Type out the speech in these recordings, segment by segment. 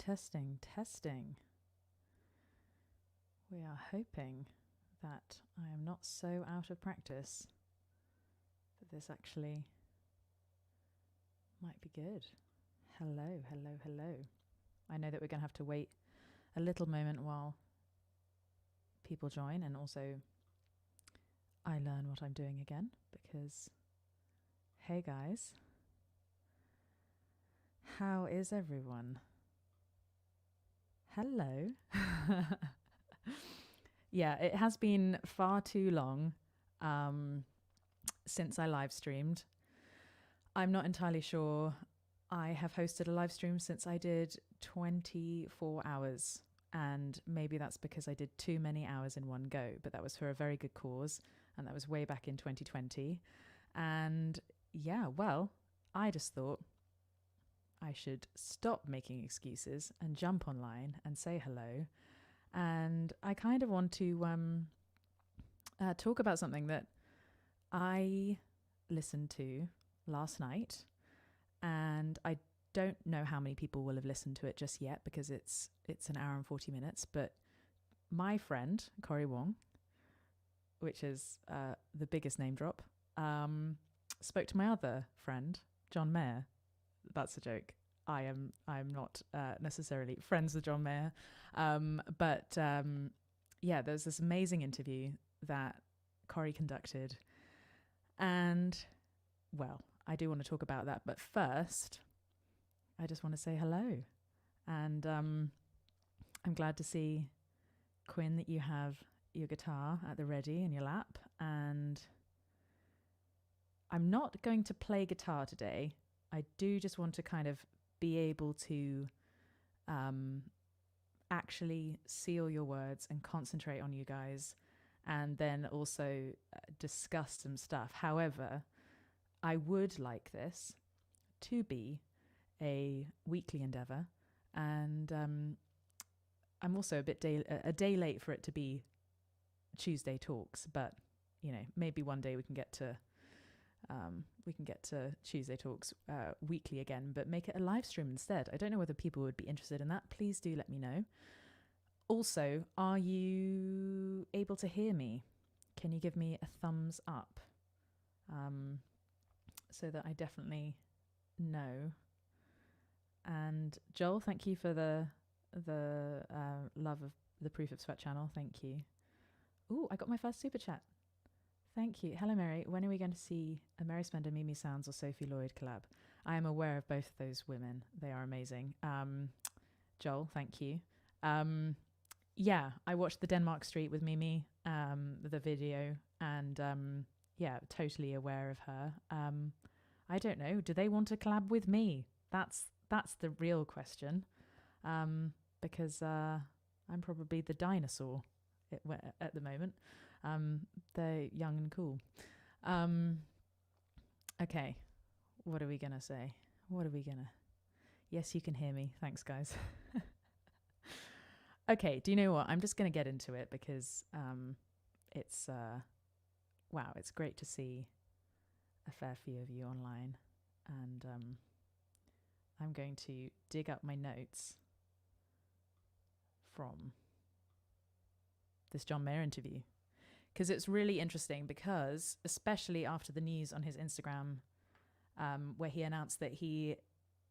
Testing, testing. We are hoping that I am not so out of practice that this actually might be good. Hello, hello, hello. I know that we're going to have to wait a little moment while people join, and also I learn what I'm doing again, because, hey guys, how is everyone? Hello. Yeah, it has been far too long since I live streamed. I'm not entirely sure. I have hosted a live stream since I did 24 hours, and maybe that's because I did too many hours in one go, but that was for a very good cause, and that was way back in 2020. And yeah, well, I just thought I should stop making excuses and jump online and say hello. And I kind of want to talk about something that I listened to last night, and I don't know how many people will have listened to it just yet, because it's an hour and 40 minutes. But my friend Corey Wong, which is the biggest name drop, spoke to my other friend John Mayer. That's a joke. I am not necessarily friends with John Mayer, but yeah, there's this amazing interview that Corey conducted, and well, I do want to talk about that, but first I just want to say hello. And I'm glad to see, Quinn, that you have your guitar at the ready in your lap. And I'm not going to play guitar today. I do just want to kind of be able to actually seal your words and concentrate on you guys, and then also discuss some stuff. However, I would like this to be a weekly endeavor, and I'm also a day late for it to be Tuesday talks, but maybe one day we can get to Tuesday talks weekly again, but make it a live stream instead. I don't know whether people would be interested in that. Please do let me know. Also, are you able to hear me? Can you give me a thumbs up, so that I definitely know? And Joel, thank you for the love of the Proof of Sweat channel. Thank you. Ooh, I got my first super chat. Thank you. Hello, Mary. When are we going to see a Mary Spender, Mimi Sounds, or Sophie Lloyd collab? I am aware of both of those women. They are amazing. Joel, thank you. Yeah, I watched the Denmark Street with Mimi, the video, and yeah, totally aware of her. I don't know. Do they want to collab with me? That's the real question, because I'm probably the dinosaur at the moment. They're young and cool. Okay, what are we gonna say? Yes, you can hear me. Thanks, guys. Okay, do you know what? I'm just gonna get into it, because it's wow, it's great to see a fair few of you online, and I'm going to dig up my notes from this John Mayer interview, because it's really interesting, because especially after the news on his Instagram, where he announced that he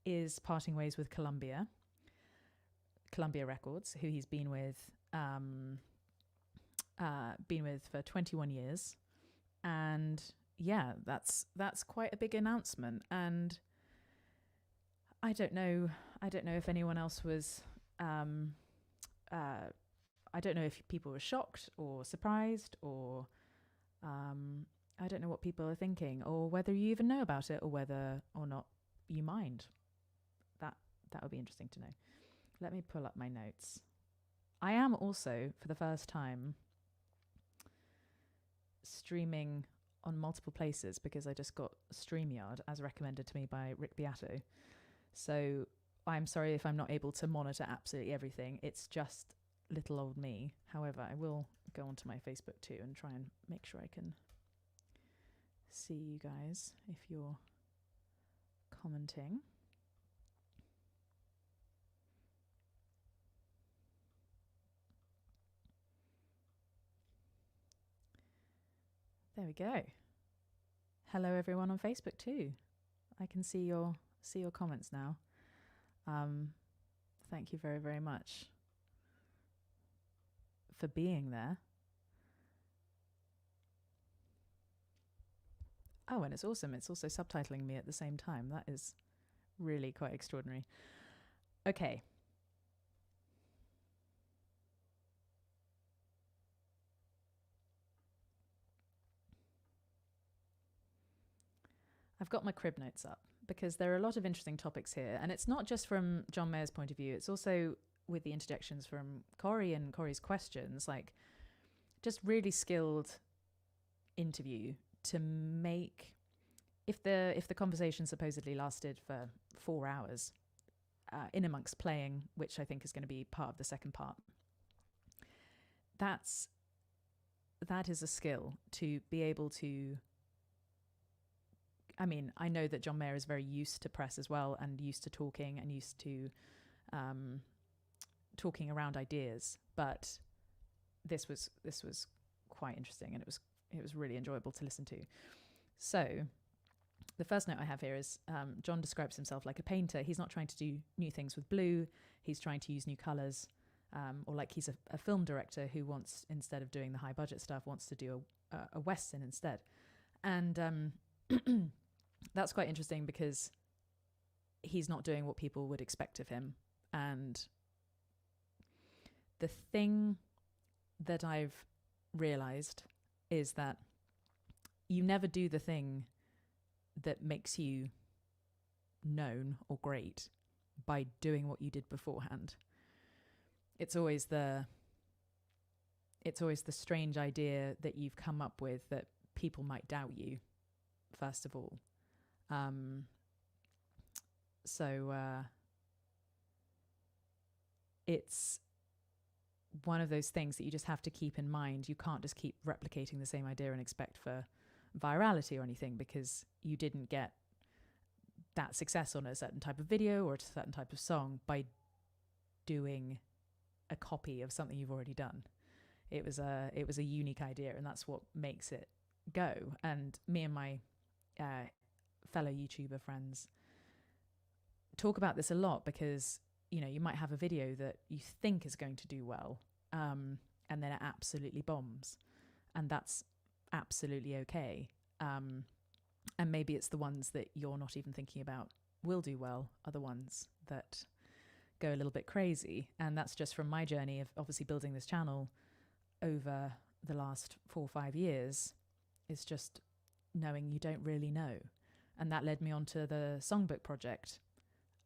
is parting ways with Columbia Records, who he's been with for 21 years. And yeah, that's quite a big announcement. And I don't know if anyone else was I don't know if people were shocked or surprised, or I don't know what people are thinking, or whether you even know about it, or whether or not you mind. That would be interesting to know. Let me pull up my notes. I am also, for the first time, streaming on multiple places, because I just got StreamYard as recommended to me by Rick Beato. So I'm sorry if I'm not able to monitor absolutely everything. It's just little old me. However, I will go onto my Facebook too and try and make sure I can see you guys if you're commenting. There we go. Hello everyone on Facebook too. I can see your comments now. Thank you very, very much for being there. Oh, and it's awesome. It's also subtitling me at the same time. That is really quite extraordinary. Okay. I've got my crib notes up because there are a lot of interesting topics here. And it's not just from John Mayer's point of view. It's also with the interjections from Corey and Corey's questions, like just really skilled interview to make, if the conversation supposedly lasted for 4 hours, in amongst playing, which I think is going to be part of the second part, that is a skill to be able to. I mean, I know that John Mayer is very used to press as well, and used to talking, and used to talking around ideas. But this was quite interesting, and it was really enjoyable to listen to. So the first note I have here is John describes himself like a painter. He's not trying to do new things with blue. He's trying to use new colors, or like he's a film director who wants, instead of doing the high budget stuff, wants to do a Western instead. And that's quite interesting because he's not doing what people would expect of him. And the thing that I've realized is that you never do the thing that makes you known or great by doing what you did beforehand. It's always the strange idea that you've come up with that people might doubt you, first of all. It's one of those things that you just have to keep in mind. You can't just keep replicating the same idea and expect for virality or anything, because you didn't get that success on a certain type of video or a certain type of song by doing a copy of something you've already done. It was a unique idea, and that's what makes it go. And me and my fellow YouTuber friends talk about this a lot, because you might have a video that you think is going to do well, and then it absolutely bombs, and that's absolutely okay. And maybe it's the ones that you're not even thinking about will do well are the ones that go a little bit crazy. And that's just from my journey of obviously building this channel over the last 4 or 5 years, is just knowing you don't really know. And that led me on to the songbook project.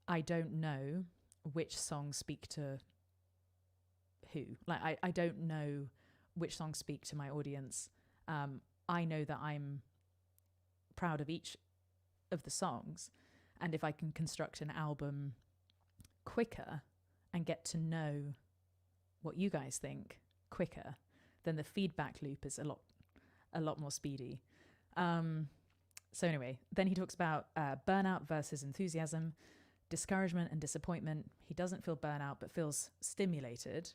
I don't know which songs speak to who. Like, I don't know which songs speak to my audience. I know that I'm proud of each of the songs. And if I can construct an album quicker and get to know what you guys think quicker, then the feedback loop is a lot more speedy. So anyway, then he talks about burnout versus enthusiasm, discouragement and disappointment. He doesn't feel burnout, but feels stimulated.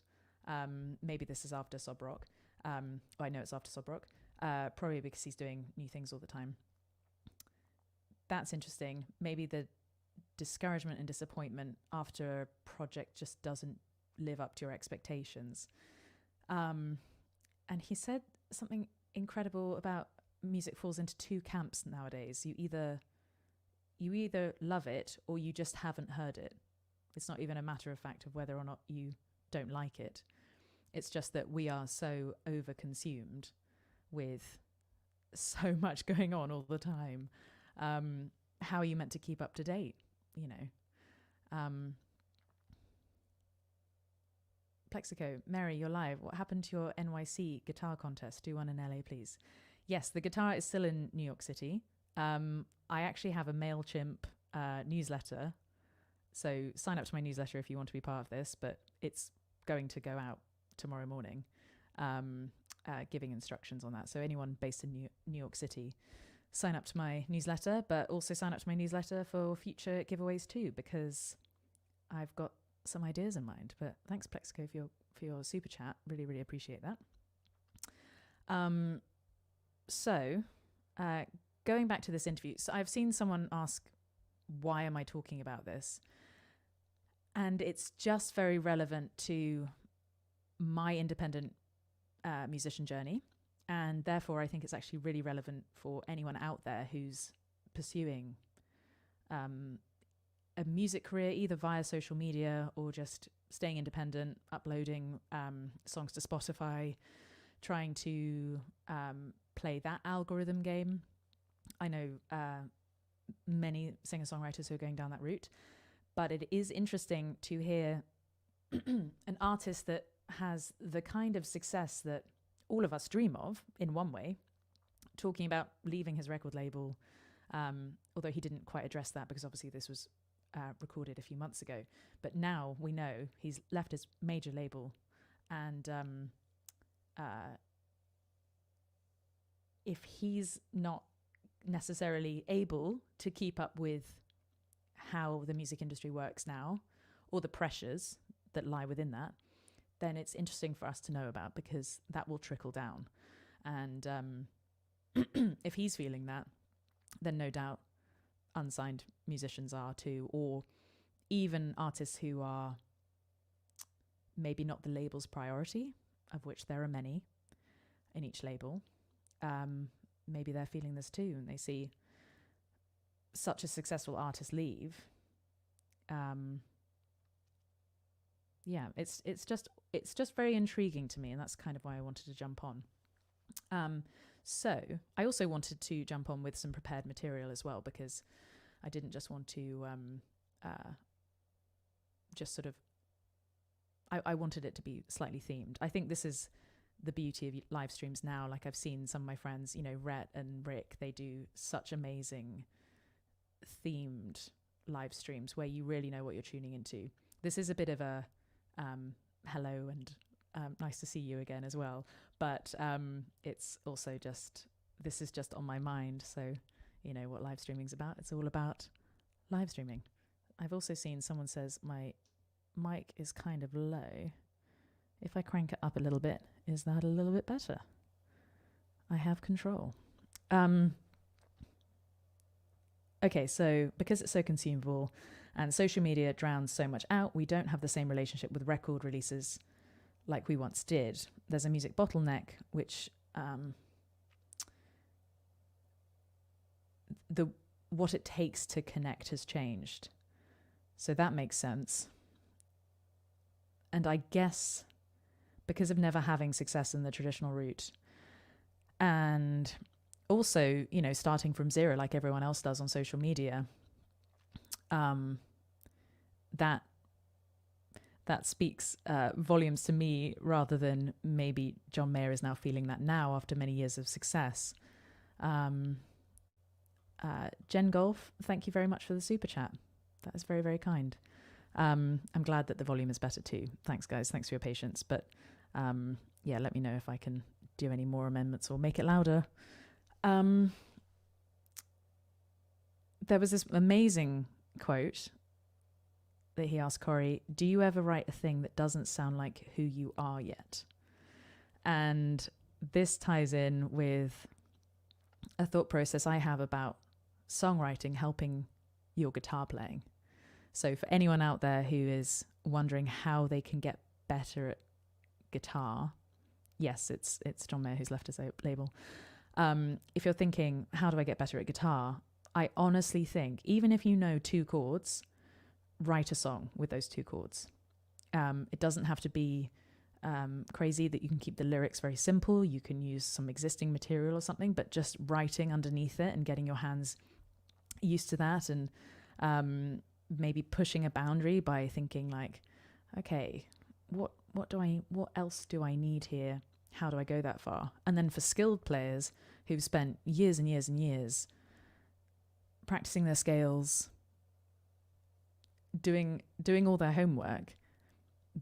Maybe this is after Sob Rock. I know it's after Sob Rock, probably because he's doing new things all the time. That's interesting. Maybe the discouragement and disappointment after a project just doesn't live up to your expectations. And he said something incredible about music falls into 2 camps nowadays. You either love it or you just haven't heard it. It's not even a matter of fact of whether or not you don't like it. It's just that we are so overconsumed with so much going on all the time. How are you meant to keep up to date? Plexico, Mary, you're live. What happened to your NYC guitar contest? Do one in LA, please. Yes, the guitar is still in New York City. I actually have a MailChimp newsletter. So sign up to my newsletter if you want to be part of this, but it's going to go out tomorrow morning, giving instructions on that. So anyone based in New York City, sign up to my newsletter, but also sign up to my newsletter for future giveaways too, because I've got some ideas in mind. But thanks, Plexico, for your super chat. Really, really appreciate that. So, going back to this interview, so I've seen someone ask, why am I talking about this? And it's just very relevant to my independent musician journey. And therefore, I think it's actually really relevant for anyone out there who's pursuing a music career, either via social media or just staying independent, uploading songs to Spotify, trying to play that algorithm game. I know many singer-songwriters who are going down that route, but it is interesting to hear an artist that has the kind of success that all of us dream of in one way, talking about leaving his record label, although he didn't quite address that because obviously this was recorded a few months ago. But now we know he's left his major label, and if he's not necessarily able to keep up with how the music industry works now, or the pressures that lie within that, then it's interesting for us to know about, because that will trickle down. And if he's feeling that, then no doubt unsigned musicians are too, or even artists who are maybe not the label's priority, of which there are many in each label. Maybe they're feeling this too, and they see such a successful artist leave. It's just very intriguing to me, and that's kind of why I wanted to jump on. So I also wanted to jump on with some prepared material as well, because I didn't just want to just sort of, I wanted it to be slightly themed. I think this is the beauty of live streams now. Like, I've seen some of my friends, Rhett and Rick, they do such amazing themed live streams where you really know what you're tuning into. This is a bit of a hello and nice to see you again as well, but it's also just, this is just on my mind. So you know what live streaming's about. It's all about live streaming. I've also seen someone says my mic is kind of low. If I crank it up a little bit, is that a little bit better? I have control. Okay, so because it's so consumable and social media drowns so much out, we don't have the same relationship with record releases like we once did. There's a music bottleneck, which what it takes to connect has changed. So that makes sense. And I guess because of never having success in the traditional route, and also, starting from zero like everyone else does on social media, that speaks volumes to me, rather than maybe John Mayer is now feeling that now after many years of success. Jen Golf, thank you very much for the super chat. That is very, very kind. I'm glad that the volume is better too. Thanks, guys. Thanks for your patience. But let me know if I can do any more amendments or make it louder. There was this amazing quote that he asked Corey, do you ever write a thing that doesn't sound like who you are yet? And this ties in with a thought process I have about songwriting helping your guitar playing. So for anyone out there who is wondering how they can get better at guitar, yes, it's John Mayer who's left his label. If you're thinking, how do I get better at guitar? I honestly think, even if you know 2 chords, write a song with those 2 chords. It doesn't have to be crazy, that you can keep the lyrics very simple. You can use some existing material or something, but just writing underneath it and getting your hands used to that, and maybe pushing a boundary by thinking like, okay, what else do I need here? How do I go that far? And then for skilled players who've spent years and years and years practicing their scales, doing all their homework,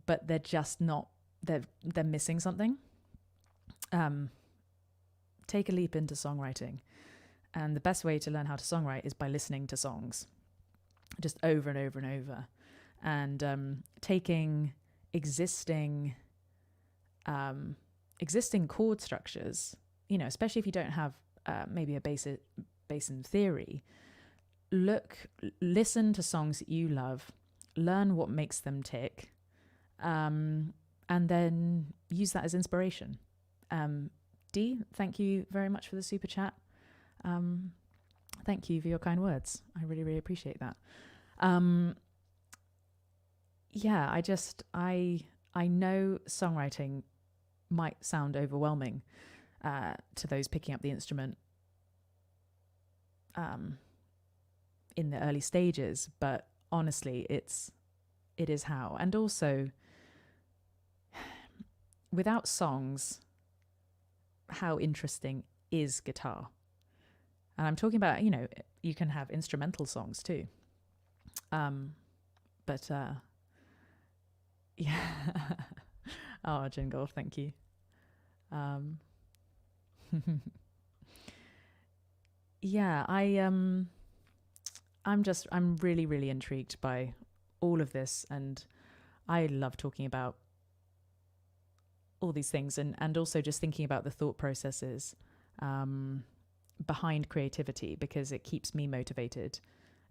but they're just not, they're missing something. Take a leap into songwriting. And the best way to learn how to songwrite is by listening to songs just over and over and over, and taking existing chord structures especially if you don't have maybe a base in theory, listen to songs that you love, learn what makes them tick, and then use that as inspiration. Dee, thank you very much for the super chat. Thank you for your kind words. I really, really appreciate that. I know songwriting might sound overwhelming to those picking up the instrument in the early stages, but honestly, it is how. And also, without songs, how interesting is guitar? And I'm talking about, you can have instrumental songs too. Yeah. Oh, Jingle, thank you. Yeah, I'm really, really intrigued by all of this, and I love talking about all these things, and also just thinking about the thought processes behind creativity, because it keeps me motivated.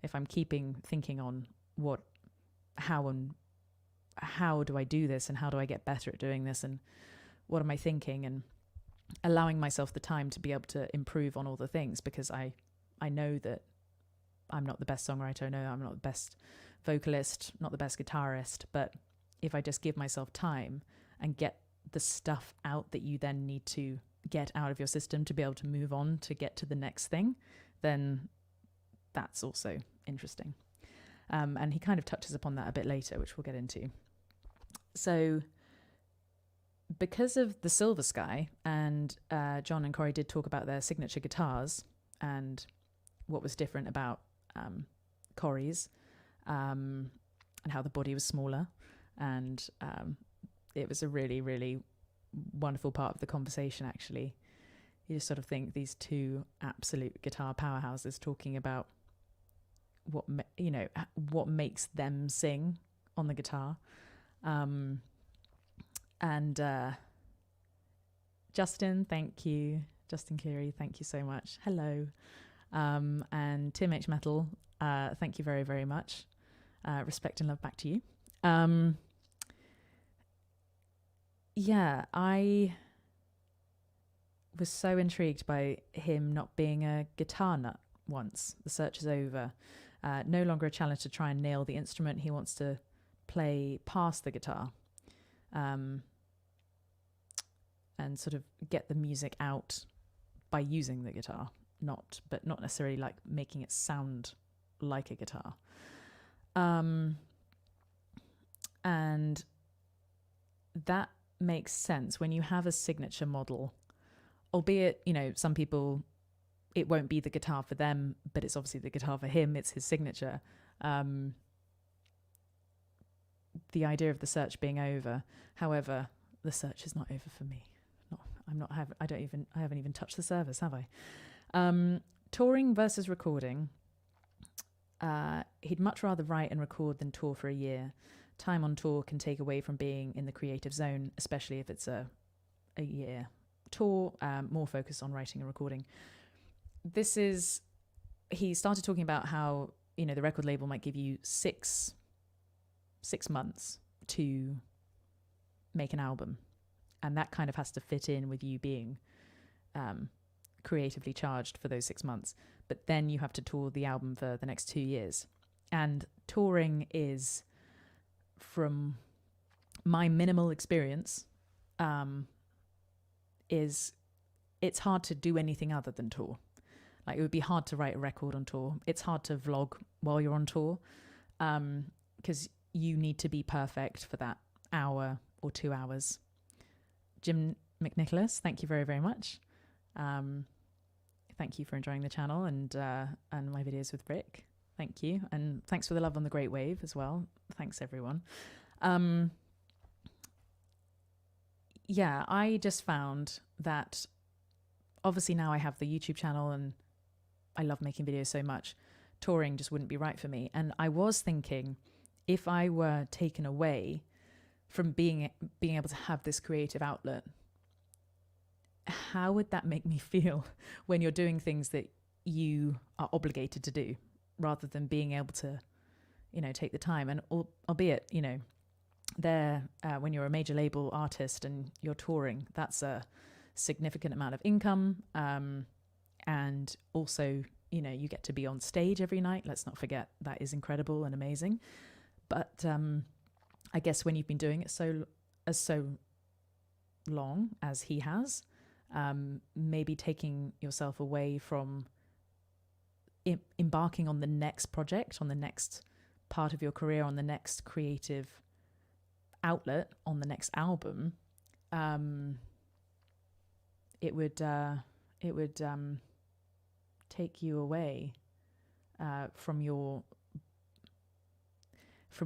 If I'm thinking on how do I do this, and how do I get better at doing this, and what am I thinking, and allowing myself the time to be able to improve on all the things, because I know that I'm not the best songwriter. I know I'm not the best vocalist, not the best guitarist, but if I just give myself time and get the stuff out that you then need to get out of your system to be able to move on to get to the next thing, then that's also interesting. And he kind of touches upon that a bit later, which we'll get into. So because of the Silver Sky, and John and Corey did talk about their signature guitars and what was different about Corey's, and how the body was smaller, and it was a really, really wonderful part of the conversation, actually. You just sort of think these two absolute guitar powerhouses talking about what makes them sing on the guitar. And Justin, thank you. Justin Cleary, thank you so much. Hello. And Tim H. Metal, thank you very, very much. Respect and love back to you. I was so intrigued by him not being a guitar nut once. The search is over. No longer a challenge to try and nail the instrument. He wants to play past the guitar. And sort of get the music out by using the guitar, not necessarily like making it sound like a guitar. And that makes sense when you have a signature model, albeit, some people, it won't be the guitar for them, but it's obviously the guitar for him. It's his signature. The idea of the search being over. However, the search is not over for me. I haven't even touched the service, have I? Touring versus recording. He'd much rather write and record than tour for a year. Time on tour can take away from being in the creative zone, especially if it's a year tour, more focused on writing and recording. He started talking about how, the record label might give you six months to make an album. And that kind of has to fit in with you being creatively charged for those 6 months. But then you have to tour the album for the next 2 years. And touring is, from my minimal experience, it's hard to do anything other than tour. Like, it would be hard to write a record on tour. It's hard to vlog while you're on tour, because you need to be perfect for that hour or 2 hours. Jim McNicholas, thank you very, very much. Thank you for enjoying the channel and my videos with Rick. Thank you. And thanks for the love on the Great Wave as well. Thanks, everyone. I just found that obviously now I have the YouTube channel and I love making videos so much. Touring just wouldn't be right for me. And I was thinking, if I were taken away from being able to have this creative outlet, how would that make me feel when you're doing things that you are obligated to do rather than being able to, take the time? And albeit, when you're a major label artist and you're touring, that's a significant amount of income. And also, you get to be on stage every night. Let's not forget that is incredible and amazing. But I guess when you've been doing it so long as he has, maybe taking yourself away from embarking on the next project, on the next part of your career, on the next creative outlet, on the next album, it would take you away from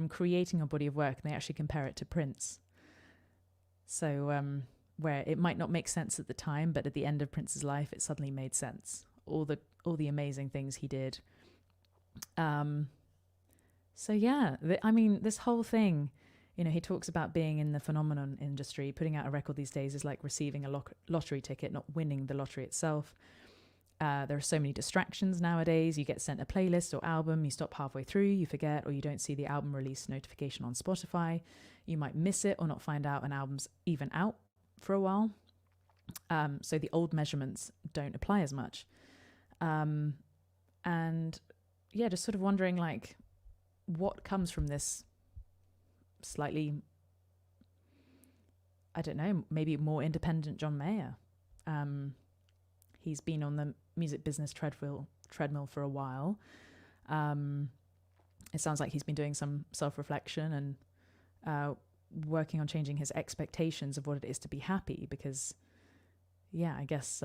creating a body of work. And they actually compare it to Prince. So where it might not make sense at the time, but at the end of Prince's life, it suddenly made sense. All the amazing things he did. So yeah, this whole thing, he talks about being in the phenomenon industry. Putting out a record these days is like receiving a lottery ticket, not winning the lottery itself. There are so many distractions nowadays. You get sent a playlist or album, you stop halfway through, you forget, or you don't see the album release notification on Spotify. You might miss it or not find out an album's even out for a while. So the old measurements don't apply as much. And yeah, just sort of wondering like what comes from this slightly, I don't know, maybe more independent John Mayer. He's been on the music business treadmill for a while. It sounds like he's been doing some self-reflection and working on changing his expectations of what it is to be happy, because yeah, I guess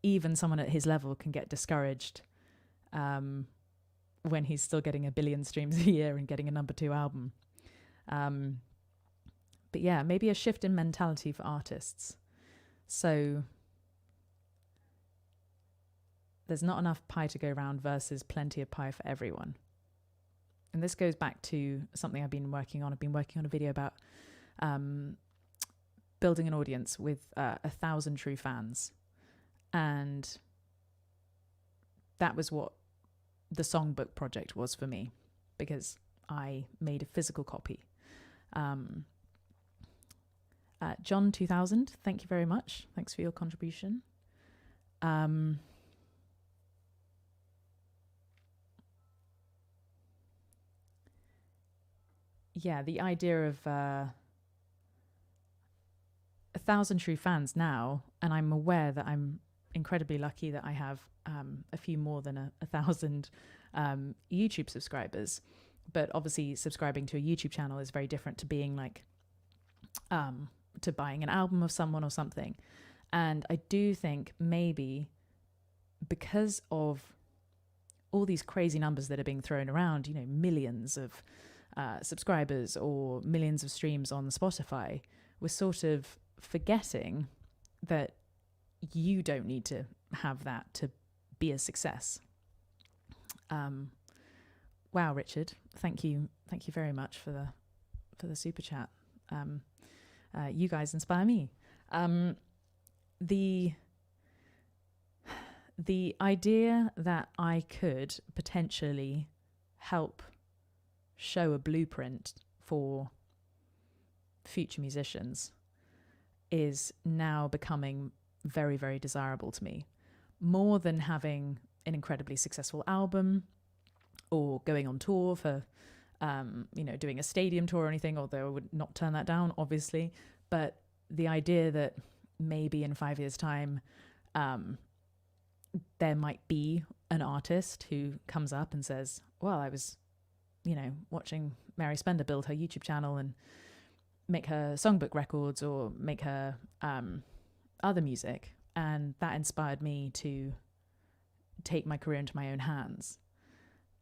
even someone at his level can get discouraged when he's still getting 1 billion streams a year and getting a number 2 album. But yeah, maybe a shift in mentality for artists. So there's not enough pie to go around versus plenty of pie for everyone. And this goes back to something I've been working on. I've been working on a video about building an audience with 1,000 true fans. And that was what the songbook project was for me, because I made a physical copy. John 2000, thank you very much. Thanks for your contribution. Yeah, the idea of 1,000 true fans now, and I'm aware that I'm incredibly lucky that I have a few more than 1,000 YouTube subscribers. But obviously subscribing to a YouTube channel is very different to being like to buying an album of someone or something. And I do think maybe because of all these crazy numbers that are being thrown around, millions of subscribers or millions of streams on Spotify, we're sort of forgetting that you don't need to have that to be a success. Wow, Richard, thank you very much for the super chat. You guys inspire me. The idea that I could potentially help show a blueprint for future musicians is now becoming very, very desirable to me, more than having an incredibly successful album or going on tour for doing a stadium tour or anything, although I would not turn that down, obviously. But the idea that maybe in 5 years' time, there might be an artist who comes up and says, well, I was, watching Mary Spender build her YouTube channel and make her songbook records or make her other music. And that inspired me to take my career into my own hands.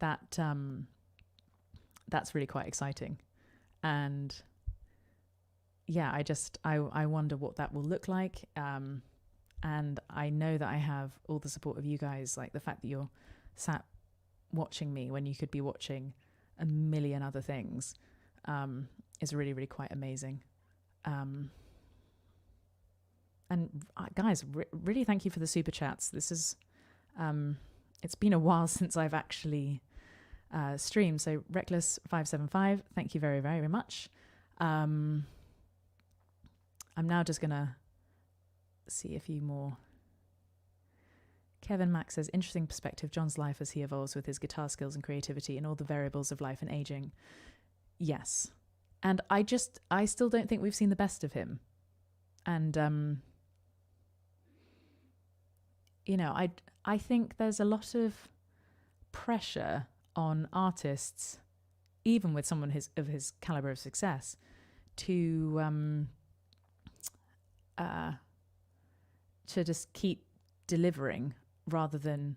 That's really quite exciting. And yeah, I wonder what that will look like. And I know that I have all the support of you guys, like the fact that you're sat watching me when you could be watching a million other things is really, really quite amazing. guys, really thank you for the super chats. This is, it's been a while since I've actually streamed. So Reckless575, thank you very, very much. I'm now just going to see a few more. Kevin Mack says, interesting perspective, John's life as he evolves with his guitar skills and creativity and all the variables of life and aging. Yes. And I still don't think we've seen the best of him. And, you know, I think there's a lot of pressure on artists, even with someone of his caliber of success, to just keep delivering rather than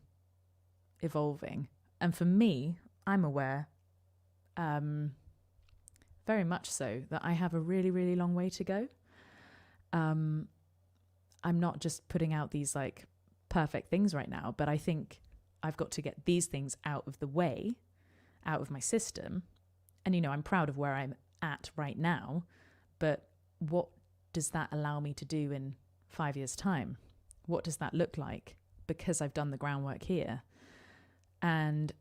evolving. And for me, I'm aware, very much so, that I have a really, really long way to go. I'm not just putting out these like perfect things right now, but I think I've got to get these things out of the way, out of my system. And, you know, I'm proud of where I'm at right now, but what does that allow me to do in 5 years' time? What does that look like? Because I've done the groundwork here. And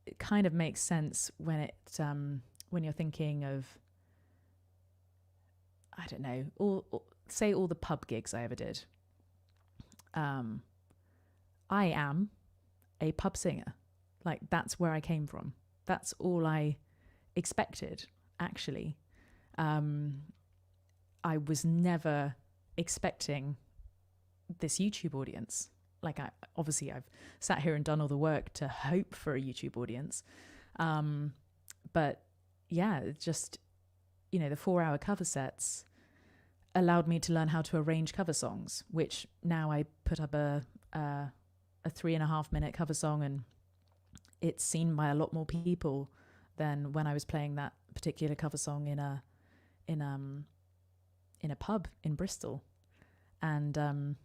it kind of makes sense when you're thinking of, I don't know, all the pub gigs I ever did. I am a pub singer. Like, that's where I came from. That's all I expected, actually. I was never expecting this YouTube audience. Like, obviously I've sat here and done all the work to hope for a YouTube audience. But yeah, it's just, you know, the 4-hour cover sets allowed me to learn how to arrange cover songs, which now I put up a 3.5-minute cover song, and it's seen by a lot more people than when I was playing that particular cover song in a pub in Bristol. And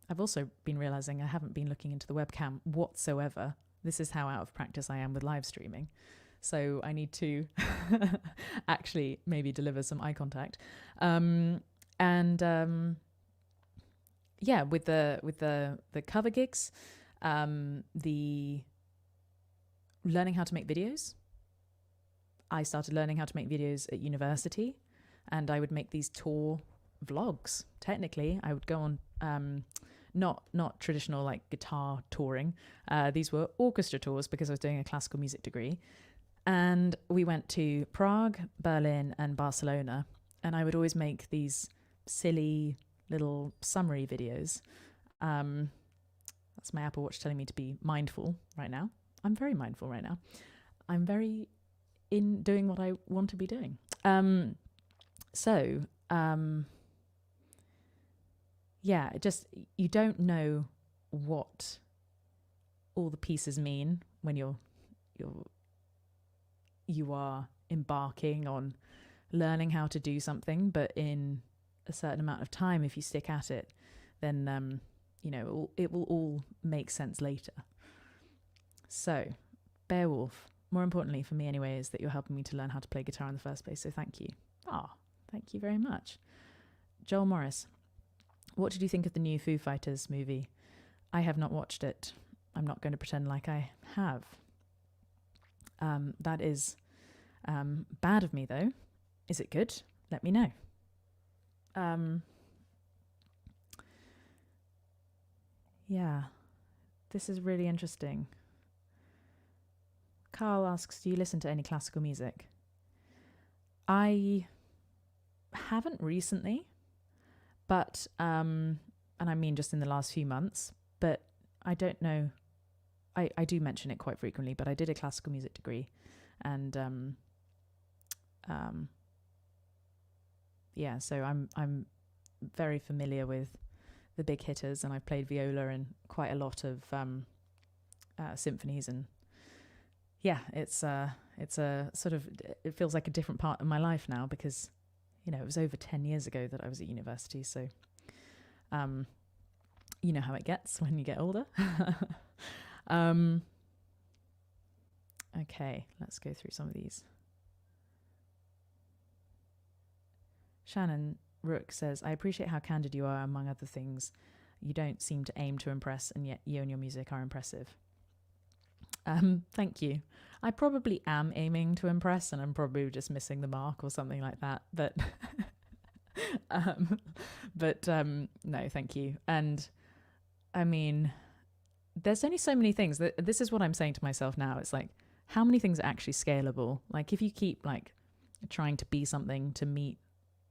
I've also been realizing I haven't been looking into the webcam whatsoever. This is how out of practice I am with live streaming. So I need to actually maybe deliver some eye contact. Yeah, with the cover gigs, the learning how to make videos. I started learning how to make videos at university, and I would make these tour vlogs. Technically, I would go on not traditional like guitar touring. These were orchestra tours because I was doing a classical music degree. And we went to Prague, Berlin, and Barcelona. And I would always make these silly little summary videos. That's my Apple Watch telling me to be mindful right now. I'm very mindful right now. I'm very in doing what I want to be doing. Yeah, just, you don't know what all the pieces mean when you are embarking on learning how to do something, but in a certain amount of time, if you stick at it, then you know, it will all make sense later. So, Beowulf, more importantly for me anyway, is that you're helping me to learn how to play guitar in the first place, so thank you. Thank you very much. Joel Morris, what did you think of the new Foo Fighters movie? I have not watched it. I'm not going to pretend like I have. That is bad of me, though. Is it good? Let me know. Yeah, this is really interesting. Carl asks, do you listen to any classical music? I haven't recently, but, and I mean just in the last few months, but I don't know. I do mention it quite frequently, but I did a classical music degree, and yeah, so I'm very familiar with the big hitters, and I've played viola in quite a lot of symphonies, and yeah, it's a sort of, it feels like a different part of my life now, because, you know, it was over 10 years ago that I was at university, so you know how it gets when you get older. Okay, let's go through some of these. Shannon Rook says, I appreciate how candid you are, among other things. You don't seem to aim to impress, and yet you and your music are impressive. Thank you. I probably am aiming to impress, and I'm probably just missing the mark or something like that. But, no, thank you. And I mean, there's only so many things. This is what I'm saying to myself now. It's like, how many things are actually scalable? Like, if you keep like trying to be something to meet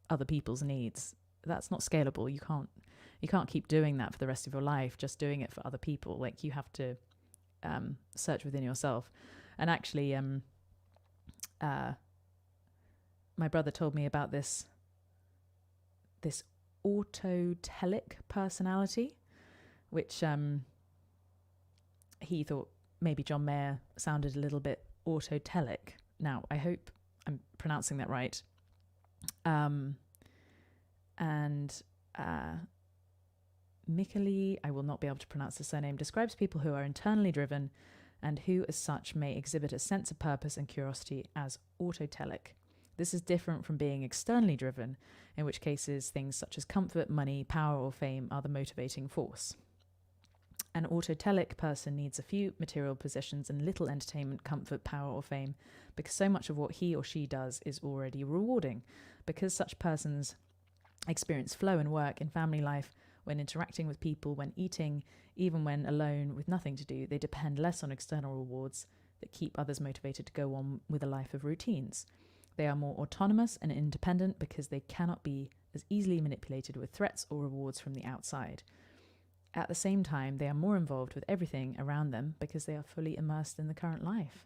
other people's needs, that's not scalable. You can't keep doing that for the rest of your life, just doing it for other people. Like, you have to search within yourself. And actually, my brother told me about this Autotellic Personality, which he thought maybe John Mayer sounded a little bit autotelic. Now, I hope I'm pronouncing that right. Mikali, I will not be able to pronounce the surname, describes people who are internally driven and who as such may exhibit a sense of purpose and curiosity as autotelic. This is different from being externally driven, in which cases things such as comfort, money, power or fame are the motivating force. An autotelic person needs a few material possessions and little entertainment, comfort, power or fame, because so much of what he or she does is already rewarding. Because such persons experience flow in work, in family life, when interacting with people, when eating, even when alone with nothing to do, they depend less on external rewards that keep others motivated to go on with a life of routines. They are more autonomous and independent because they cannot be as easily manipulated with threats or rewards from the outside. At the same time, they are more involved with everything around them because they are fully immersed in the current life.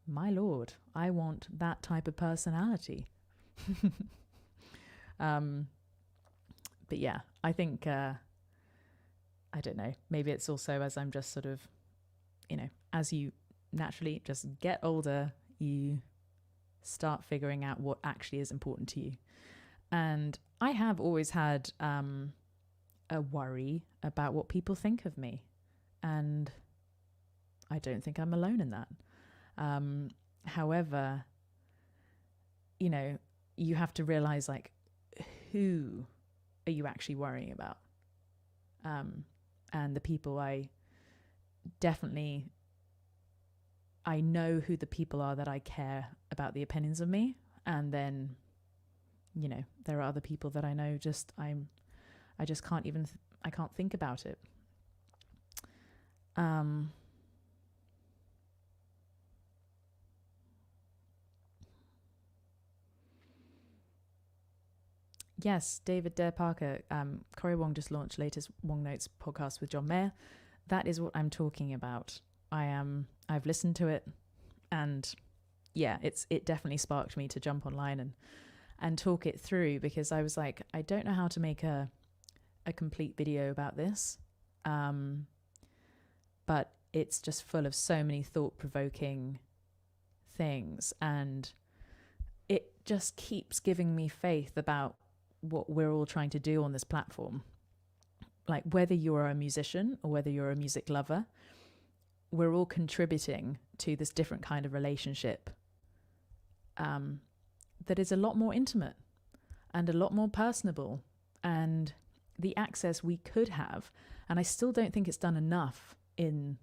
My lord, I want that type of personality. But yeah, I think, I don't know, maybe it's also as I'm just sort of, as you naturally just get older, you start figuring out what actually is important to you. And I have always had a worry about what people think of me. And I don't think I'm alone in that. However, you have to realize, like, who are you actually worrying about? And the people I know who the people are that I care about the opinions of me. And then, there are other people that I know I just can't even, I can't think about it. Yes, David Dare Parker, Corey Wong just launched latest Wong Notes podcast with John Mayer. That is what I'm talking about. I've listened to it, and yeah, it definitely sparked me to jump online and talk it through, because I was like, I don't know how to make a complete video about this. But it's just full of so many thought-provoking things, and it just keeps giving me faith about what we're all trying to do on this platform. Like, whether you're a musician or whether you're a music lover, we're all contributing to this different kind of relationship that is a lot more intimate and a lot more personable, and the access we could have, and I still don't think it's done enough in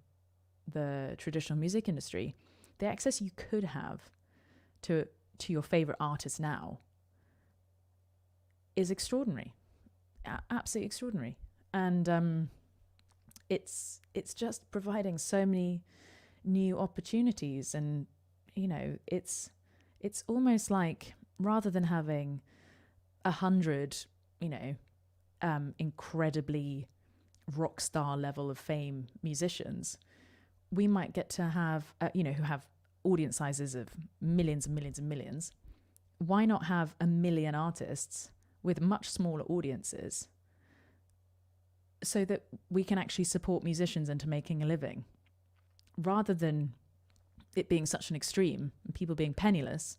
the traditional music industry, the access you could have to your favorite artist now is extraordinary, absolutely extraordinary. And it's just providing so many new opportunities, and it's almost like, rather than having 100 incredibly rock star level of fame musicians, we might get to have who have audience sizes of millions and millions and millions. Why not have 1 million artists with much smaller audiences, so that we can actually support musicians into making a living, rather than it being such an extreme and people being penniless,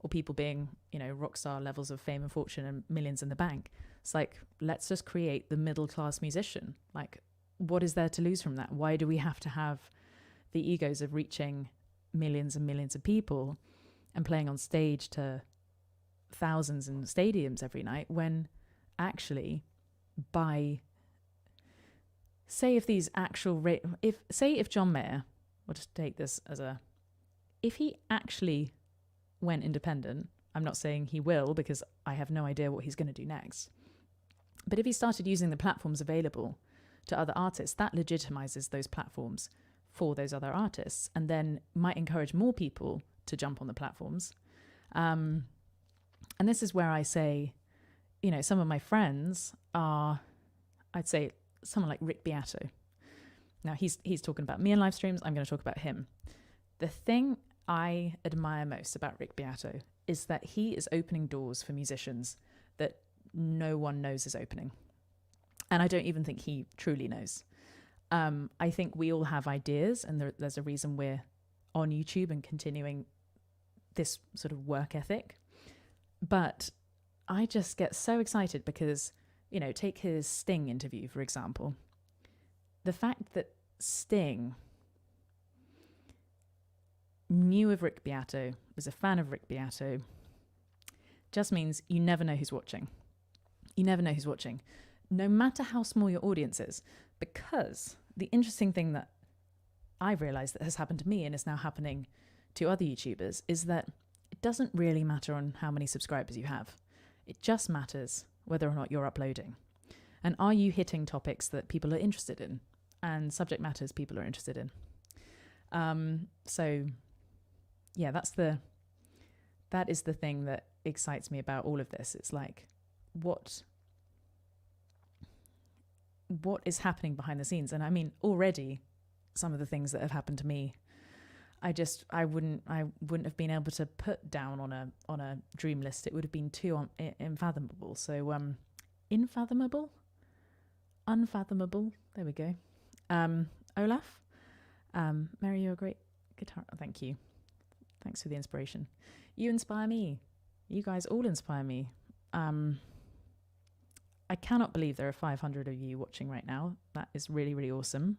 or people being, rock star levels of fame and fortune and millions in the bank. It's like, let's just create the middle class musician. Like, what is there to lose from that? Why do we have to have the egos of reaching millions and millions of people and playing on stage to thousands in stadiums every night, when actually if John Mayer, we'll just take this as if he actually went independent, I'm not saying he will because I have no idea what he's going to do next, but if he started using the platforms available to other artists, that legitimizes those platforms for those other artists, and then might encourage more people to jump on the platforms. And this is where I say, some of my friends are, I'd say, someone like Rick Beato. Now he's talking about me in live streams. I'm going to talk about him. The thing I admire most about Rick Beato is that he is opening doors for musicians that no one knows is opening. And I don't even think he truly knows. I think we all have ideas, and there's a reason we're on YouTube and continuing this sort of work ethic. But I just get so excited because, take his Sting interview, for example. The fact that Sting knew of Rick Beato, was a fan of Rick Beato, just means you never know who's watching. You never know who's watching, no matter how small your audience is. Because the interesting thing that I've realized that has happened to me and is now happening to other YouTubers is that it doesn't really matter on how many subscribers you have. It just matters whether or not you're uploading. And are you hitting topics that people are interested in and subject matters people are interested in? So yeah, that is the thing that excites me about all of this. It's like, what is happening behind the scenes? And I mean, already some of the things that have happened to me, I wouldn't have been able to put down on a dream list. It would have been too unfathomable. So unfathomable. There we go. Olaf, Mary, you're a great guitar. Oh, thank you. Thanks for the inspiration. You inspire me. You guys all inspire me. I cannot believe there are 500 of you watching right now. That is really, really awesome.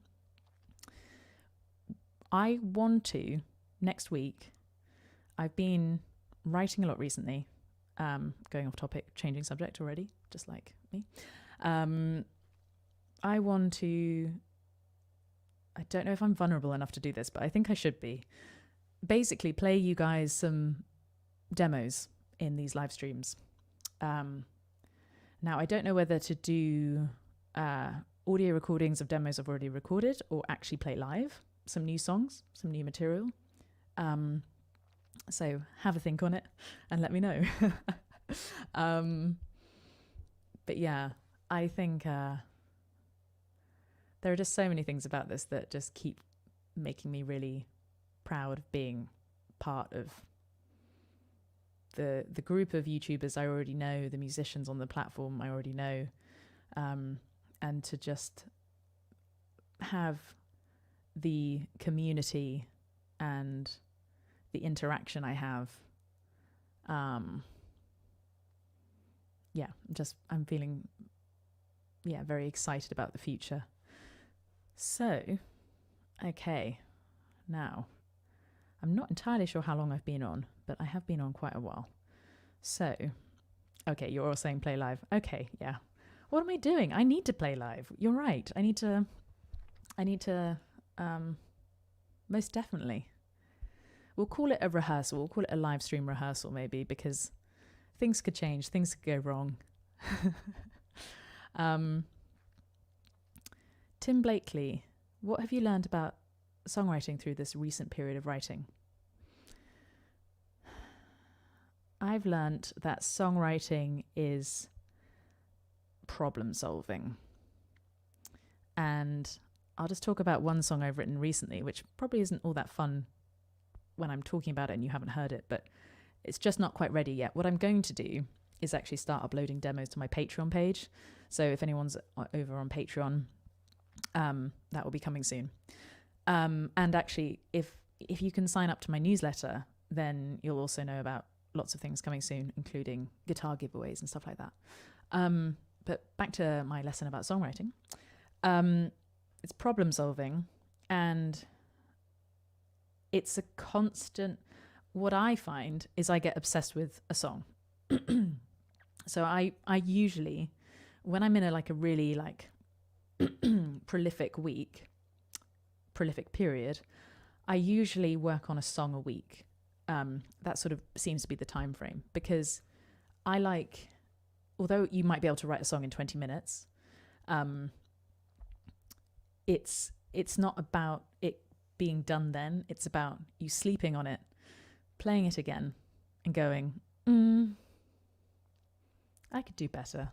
I want to, next week, I've been writing a lot recently, going off topic, changing subject already, just like me. I want to, I don't know if I'm vulnerable enough to do this, but I think I should be. Basically play you guys some demos in these live streams. Now, I don't know whether to do audio recordings of demos I've already recorded or actually play live some new songs, some new material. So have a think on it and let me know. But yeah, I think there are just so many things about this that just keep making me really proud of being part of the group of YouTubers I already know, the musicians on the platform I already know, and to just have the community and the interaction I have. I'm feeling very excited about the future. So, okay, now I'm not entirely sure how long I've been on, but I have been on quite a while. So, okay, you're all saying play live. Okay, yeah. What am I doing? I need to play live. You're right. I need to, most definitely. We'll call it a rehearsal. We'll call it a live stream rehearsal maybe, because things could change. Things could go wrong. Tim Blakely, what have you learned about songwriting through this recent period of writing? I've learned that songwriting is problem solving. And I'll just talk about one song I've written recently, which probably isn't all that fun when I'm talking about it and you haven't heard it, but it's just not quite ready yet. What I'm going to do is actually start uploading demos to my Patreon page. So if anyone's over on Patreon, that will be coming soon. And actually, if you can sign up to my newsletter, then you'll also know about lots of things coming soon, including guitar giveaways and stuff like that. But back to my lesson about songwriting. It's problem solving, and it's a constant. What I find is I get obsessed with a song, So I usually, when I'm in a really like prolific period, I usually work on a song a week. That sort of seems to be the time frame, because I like, although you might be able to write a song in 20 minutes, it's not about it being done then. It's about you sleeping on it, playing it again, and going, I could do better.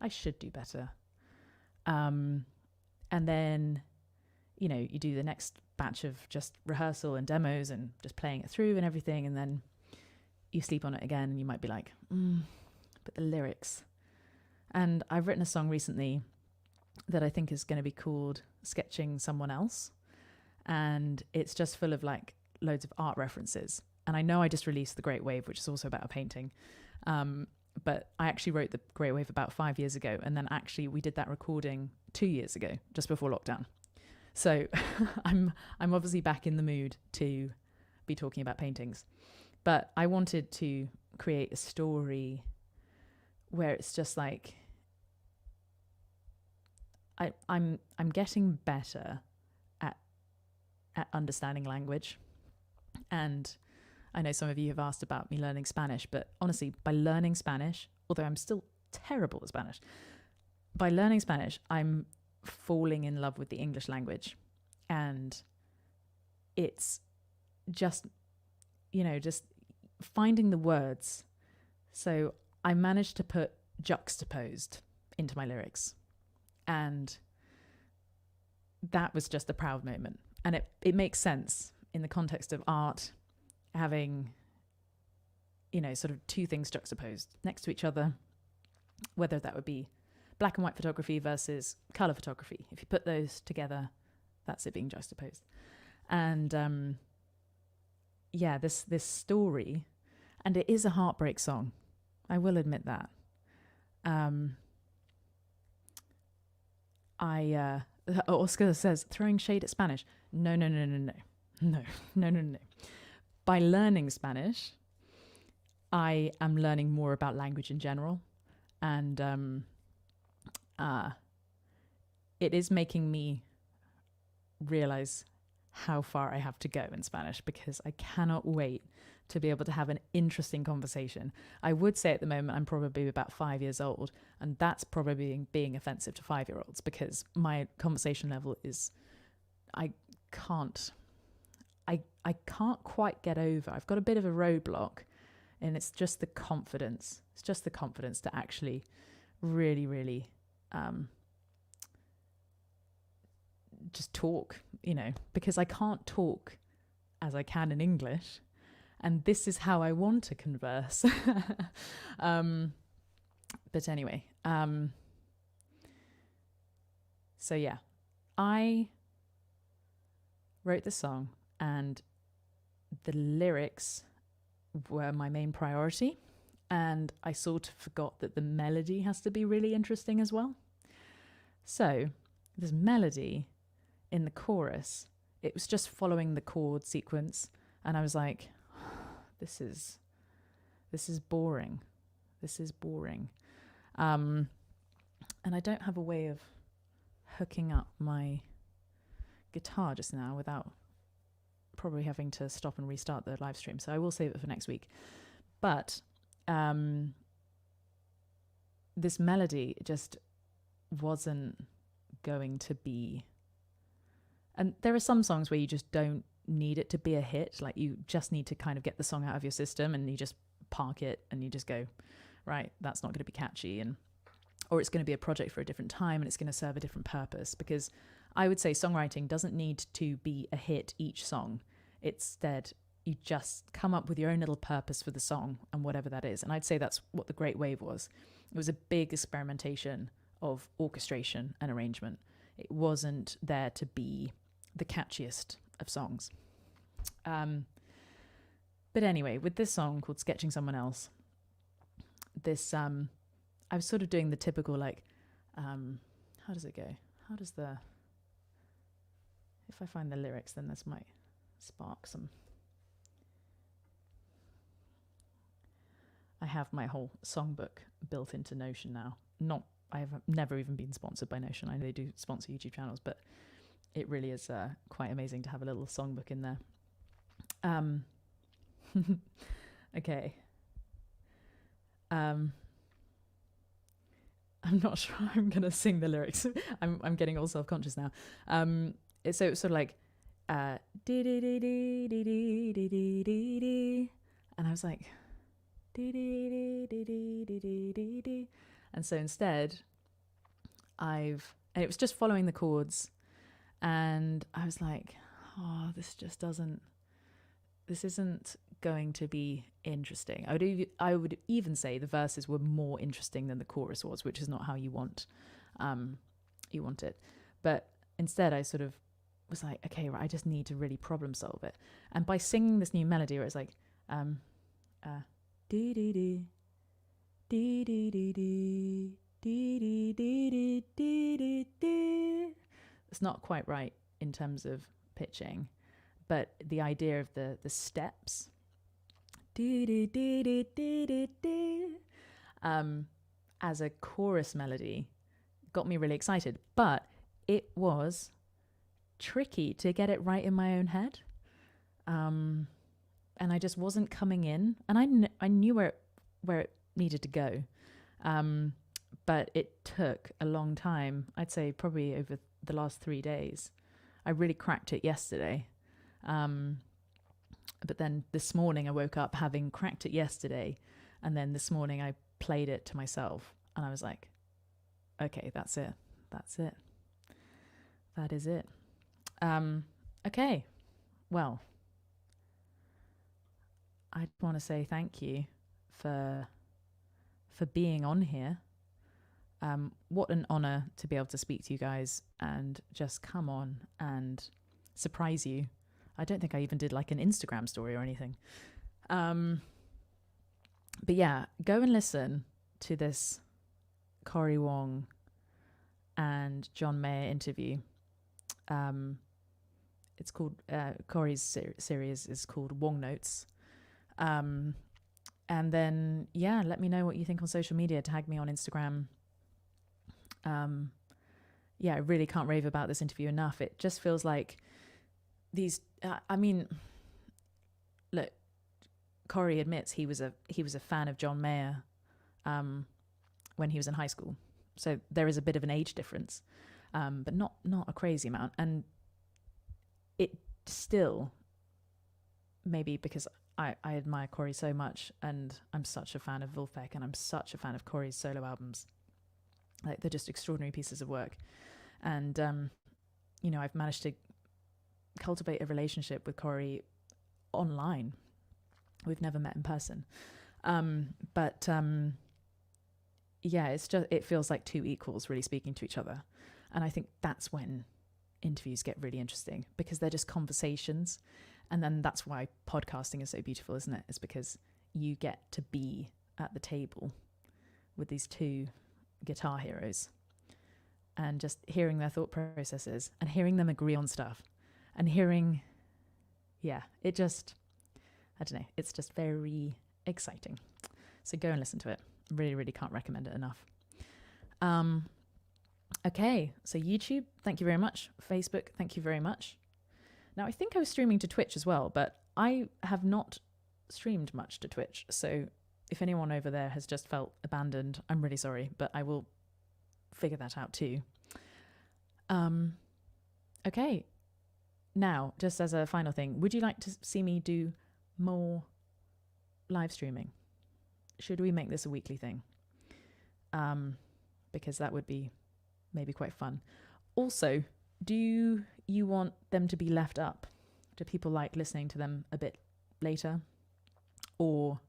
I should do better. And then, you do the next batch of just rehearsal and demos and just playing it through and everything. And then you sleep on it again and you might be like, but the lyrics. And I've written a song recently that I think is going to be called Sketching Someone Else. And it's just full of like loads of art references. And I know I just released The Great Wave, which is also about a painting. But I actually wrote The Great Wave about 5 years ago. And then actually we did that recording 2 years ago, just before lockdown. So I'm obviously back in the mood to be talking about paintings. But I wanted to create a story where it's just like, I'm getting better at understanding language. And I know some of you have asked about me learning Spanish, but honestly, by learning Spanish, although I'm still terrible at Spanish, by learning Spanish, I'm falling in love with the English language. And it's just, just finding the words. So I managed to put juxtaposed into my lyrics. And that was just a proud moment. And it makes sense in the context of art, having, sort of two things juxtaposed next to each other, whether that would be black and white photography versus color photography. If you put those together, that's it being juxtaposed. And this story, and it is a heartbreak song. I will admit that. Oscar says, throwing shade at Spanish. No. By learning Spanish, I am learning more about language in general. And it is making me realize how far I have to go in Spanish, because I cannot wait to be able to have an interesting conversation. I would say at the moment I'm probably about 5 years old, and that's probably being offensive to 5-year-olds, because my conversation level is, I can't quite get over. I've got a bit of a roadblock, and it's just the confidence. It's just the confidence to actually really, really just talk, because I can't talk as I can in English. And this is how I want to converse. But anyway, so yeah, I wrote the song, and the lyrics were my main priority. And I sort of forgot that the melody has to be really interesting as well. So this melody in the chorus, it was just following the chord sequence. And I was like, this is boring. This is boring. And I don't have a way of hooking up my guitar just now without probably having to stop and restart the live stream. So I will save it for next week. But this melody just wasn't going to be... And there are some songs where you just don't need it to be a hit. Like, you just need to kind of get the song out of your system, and you just park it and you just go, right, that's not going to be catchy, or it's going to be a project for a different time and it's going to serve a different purpose. Because I would say songwriting doesn't need to be a hit each song. Instead, you just come up with your own little purpose for the song, and whatever that is. And I'd say that's what The Great Wave was. It was a big experimentation of orchestration and arrangement. It wasn't there to be the catchiest of songs. But anyway, with this song called Sketching Someone Else, this I was sort of doing the typical, like, how does it go? If I find the lyrics, then this might spark some. I have my whole songbook built into Notion now. I've never even been sponsored by Notion. I know they do sponsor YouTube channels, but it really is quite amazing to have a little songbook in there. Okay. I'm not sure I'm gonna sing the lyrics. I'm getting all self-conscious now. It's sort of like dee dee dee dee dee dee dee dee dee dee, and I was like dee dee dee dee dee dee dee dee dee, and so instead and it was just following the chords, and I was like, oh, this isn't going to be interesting. I would even say the verses were more interesting than the chorus was, which is not how you want it. But instead I sort of was like, okay, right, I just need to really problem solve it. And by singing this new melody where it's like dee dee dee dee dee dee dee dee dee dee dee dee dee, it's not quite right in terms of pitching, but the idea of the steps dee dee dee dee dee dee dee as a chorus melody got me really excited. But it was tricky to get it right in my own head, and I just wasn't coming in, and I knew where it needed to go, but it took a long time. I'd say probably over the last 3 days. I really cracked it yesterday, but then this morning I woke up having cracked it yesterday, and then this morning I played it to myself, and I was like, okay, that's it, that is it. Okay, well, I want to say thank you for being on here. What an honor to be able to speak to you guys and just come on and surprise you. I don't think I even did like an Instagram story or anything. But yeah, go and listen to this Corey Wong and John Mayer interview. It's called, Corey's series is called Wong Notes. And then, yeah, let me know what you think on social media. Tag me on Instagram. Yeah, I really can't rave about this interview enough. It just feels like these, look, Corey admits he was a fan of John Mayer when he was in high school. So there is a bit of an age difference, but not a crazy amount. And it still, maybe because I admire Corey so much, and I'm such a fan of Vulfpeck, and I'm such a fan of Corey's solo albums. Like, they're just extraordinary pieces of work. And, I've managed to cultivate a relationship with Corey online. We've never met in person. Yeah, it feels like two equals really speaking to each other. And I think that's when interviews get really interesting, because they're just conversations. And then that's why podcasting is so beautiful, isn't it? It's because you get to be at the table with these two guitar heroes and just hearing their thought processes and hearing them agree on stuff and hearing, it just, I don't know, it's just very exciting. So go and listen to it. Really, really can't recommend it enough. Okay, so YouTube, thank you very much. Facebook, thank you very much. Now, I think I was streaming to Twitch as well, but I have not streamed much to Twitch. So if anyone over there has just felt abandoned, I'm really sorry, but I will figure that out too. Okay. Now, just as a final thing, would you like to see me do more live streaming? Should we make this a weekly thing? Because that would be maybe quite fun. Also, do you want them to be left up? Do people like listening to them a bit later? Or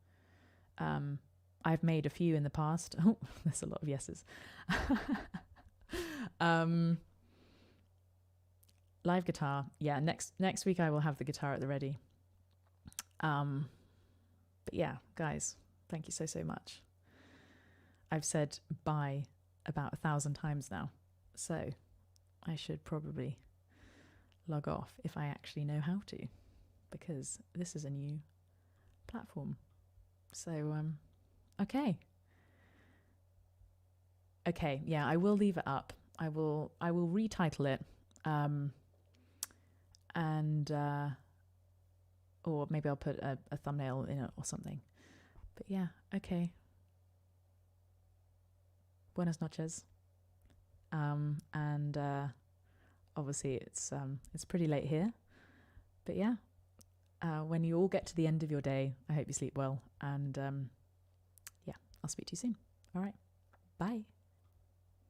I've made a few in the past. Oh, there's a lot of yeses. Live guitar. Yeah, next week I will have the guitar at the ready. But yeah, guys, thank you so much. I've said bye about 1,000 times now, so I should probably log off if I actually know how to, because this is a new platform. So Okay. Okay, yeah, I will leave it up. I will retitle it. And or maybe I'll put a thumbnail in it or something. But yeah, okay. Buenas noches. And obviously it's pretty late here. But yeah, when you all get to the end of your day, I hope you sleep well. And yeah, I'll speak to you soon. All right. Bye.